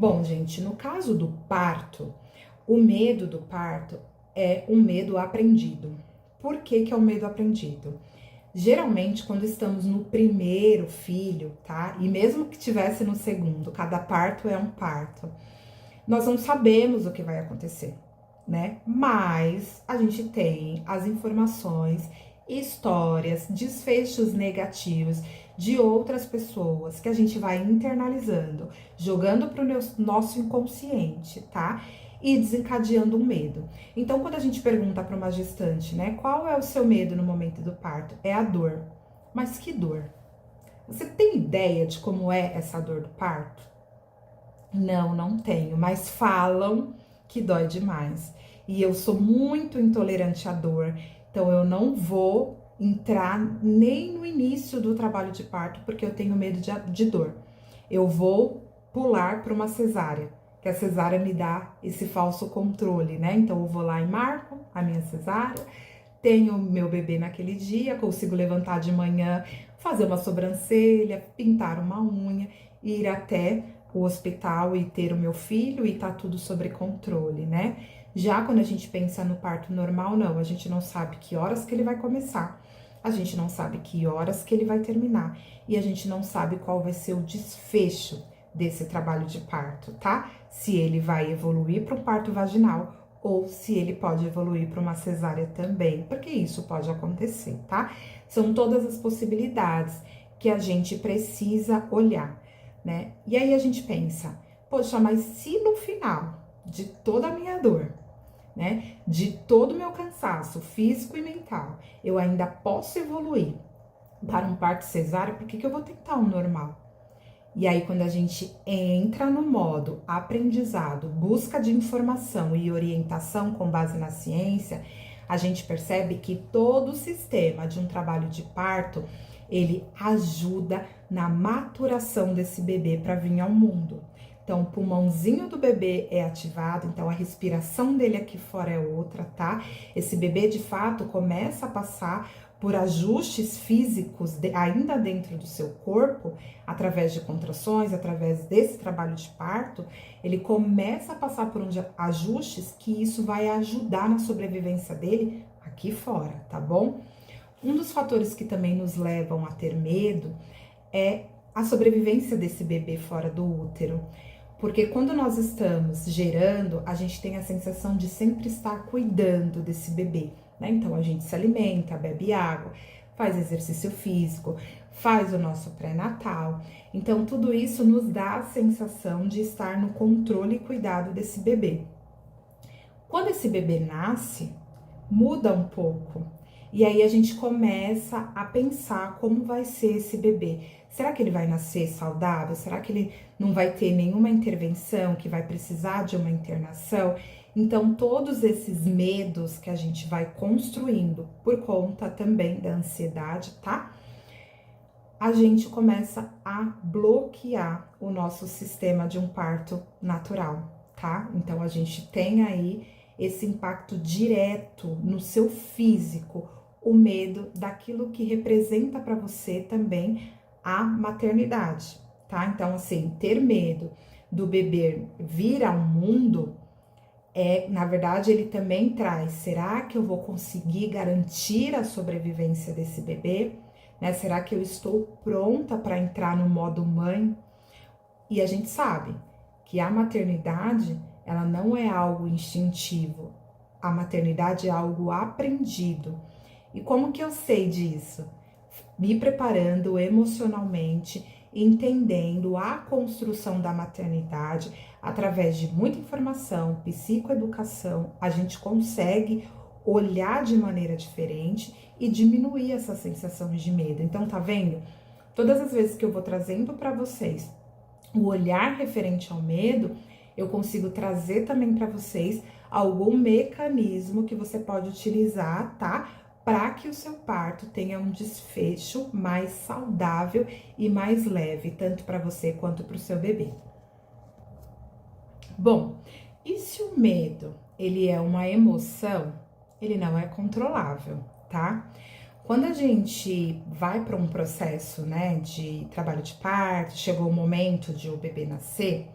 Bom, gente, no caso do parto, o medo do parto é um medo aprendido. Por que que é um medo aprendido? Geralmente, quando estamos no primeiro filho, tá? E mesmo que tivesse no segundo, cada parto é um parto. Nós não sabemos o que vai acontecer, né? Mas a gente tem as informações, histórias, desfechos negativos de outras pessoas que a gente vai internalizando, jogando para o nosso inconsciente, tá? E desencadeando um medo. Então, quando a gente pergunta para uma gestante, né, qual é o seu medo no momento do parto? É a dor. Mas que dor? Você tem ideia de como é essa dor do parto? Não, não tenho, mas falam que dói demais. E eu sou muito intolerante à dor, então eu não vou entrar nem no início do trabalho de parto, porque eu tenho medo de dor. Eu vou pular para uma cesárea, que a cesárea me dá esse falso controle, né? Então eu vou lá e marco a minha cesárea, tenho meu bebê naquele dia, consigo levantar de manhã, fazer uma sobrancelha, pintar uma unha, ir até o hospital e ter o meu filho e tá tudo sobre controle, né? Já quando a gente pensa no parto normal, não, a gente não sabe que horas que ele vai começar, a gente não sabe que horas que ele vai terminar e a gente não sabe qual vai ser o desfecho desse trabalho de parto, tá? Se ele vai evoluir para um parto vaginal ou se ele pode evoluir para uma cesárea também, porque isso pode acontecer, tá? São todas as possibilidades que a gente precisa olhar, né? E aí a gente pensa, poxa, mas se no final de toda a minha dor, né, de todo o meu cansaço físico e mental, eu ainda posso evoluir para um parto cesárea, por que que eu vou tentar um normal? E aí, quando a gente entra no modo aprendizado, busca de informação e orientação com base na ciência, a gente percebe que todo o sistema de um trabalho de parto, ele ajuda na maturação desse bebê para vir ao mundo. Então, o pulmãozinho do bebê é ativado, então a respiração dele aqui fora é outra, tá? Esse bebê, de fato, começa a passar por ajustes físicos ainda dentro do seu corpo, através de contrações, através desse trabalho de parto, ele começa a passar por ajustes que isso vai ajudar na sobrevivência dele aqui fora, tá bom? Um dos fatores que também nos levam a ter medo é a sobrevivência desse bebê fora do útero. Porque quando nós estamos gerando, a gente tem a sensação de sempre estar cuidando desse bebê, né? Então a gente se alimenta, bebe água, faz exercício físico, faz o nosso pré-natal. Então tudo isso nos dá a sensação de estar no controle e cuidado desse bebê. Quando esse bebê nasce, muda um pouco. E aí a gente começa a pensar como vai ser esse bebê. Será que ele vai nascer saudável? Será que ele não vai ter nenhuma intervenção, que vai precisar de uma internação? Então, todos esses medos que a gente vai construindo por conta também da ansiedade, tá? A gente começa a bloquear o nosso sistema de um parto natural, tá? Então, a gente tem aí esse impacto direto no seu físico, o medo daquilo que representa para você também a maternidade, tá? Então, assim, ter medo do bebê vir ao mundo na verdade, ele também traz, será que eu vou conseguir garantir a sobrevivência desse bebê? Né? Será que eu estou pronta para entrar no modo mãe? E a gente sabe que a maternidade, ela não é algo instintivo. A maternidade é algo aprendido. E como que eu sei disso? Me preparando emocionalmente, entendendo a construção da maternidade através de muita informação, psicoeducação, a gente consegue olhar de maneira diferente e diminuir essa sensação de medo. Então, tá vendo? Todas as vezes que eu vou trazendo para vocês o olhar referente ao medo, eu consigo trazer também para vocês algum mecanismo que você pode utilizar, tá? Para que o seu parto tenha um desfecho mais saudável e mais leve, tanto para você quanto para o seu bebê. Bom, e se o medo, ele é uma emoção, ele não é controlável, tá? Quando a gente vai para um processo, né, de trabalho de parto, chegou o momento de o bebê nascer,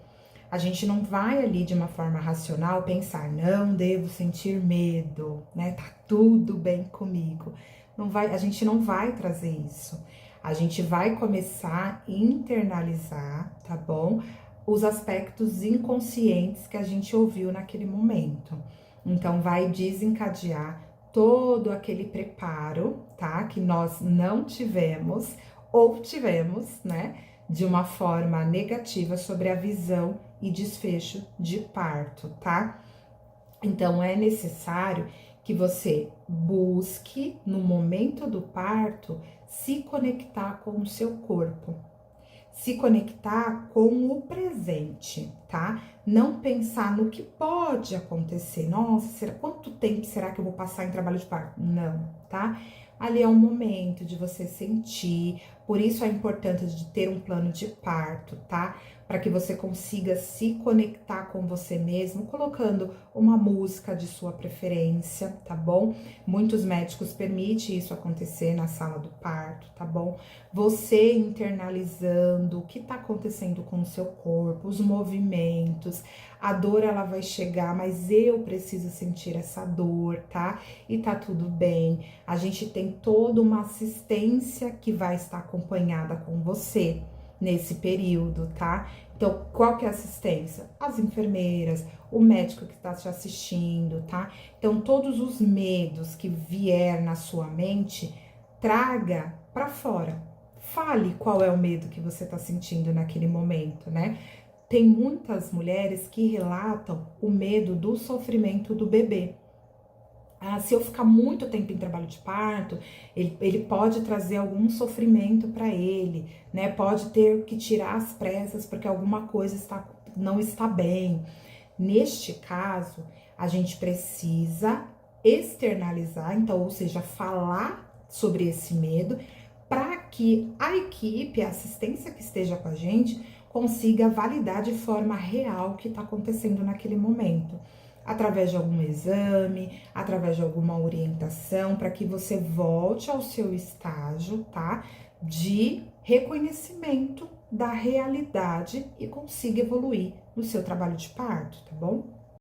A gente não vai ali de uma forma racional pensar, não devo sentir medo, né? Tá tudo bem comigo. Não vai, a gente não vai trazer isso. A gente vai começar a internalizar, tá bom? Os aspectos inconscientes que a gente ouviu naquele momento. Então, vai desencadear todo aquele preparo, tá? Que nós não tivemos ou tivemos, né? De uma forma negativa sobre a visão e desfecho de parto, tá? Então, é necessário que você busque, no momento do parto, se conectar com o seu corpo, se conectar com o presente, tá? Não pensar no que pode acontecer. Nossa, quanto tempo será que eu vou passar em trabalho de parto? Não, tá? Ali é um momento de você sentir, por isso a importância de ter um plano de parto, tá? Para que você consiga se conectar com você mesmo, colocando uma música de sua preferência, tá bom? Muitos médicos permitem isso acontecer na sala do parto, tá bom? Você internalizando o que tá acontecendo com o seu corpo, os movimentos, a dor ela vai chegar, mas eu preciso sentir essa dor, tá? E tá tudo bem. A gente tem toda uma assistência que vai estar acompanhada com você nesse período, tá? Então, qual que é a assistência? As enfermeiras, o médico que está te assistindo, tá? Então, todos os medos que vier na sua mente, traga para fora. Fale qual é o medo que você está sentindo naquele momento, né? Tem muitas mulheres que relatam o medo do sofrimento do bebê. Ah, se eu ficar muito tempo em trabalho de parto, ele pode trazer algum sofrimento para ele, né? Pode ter que tirar as pressas porque alguma coisa não está bem. Neste caso, a gente precisa externalizar, então, ou seja, falar sobre esse medo para que a equipe, a assistência que esteja com a gente, consiga validar de forma real o que está acontecendo naquele momento, através de algum exame, através de alguma orientação, para que você volte ao seu estágio, tá? De reconhecimento da realidade e consiga evoluir no seu trabalho de parto, tá bom?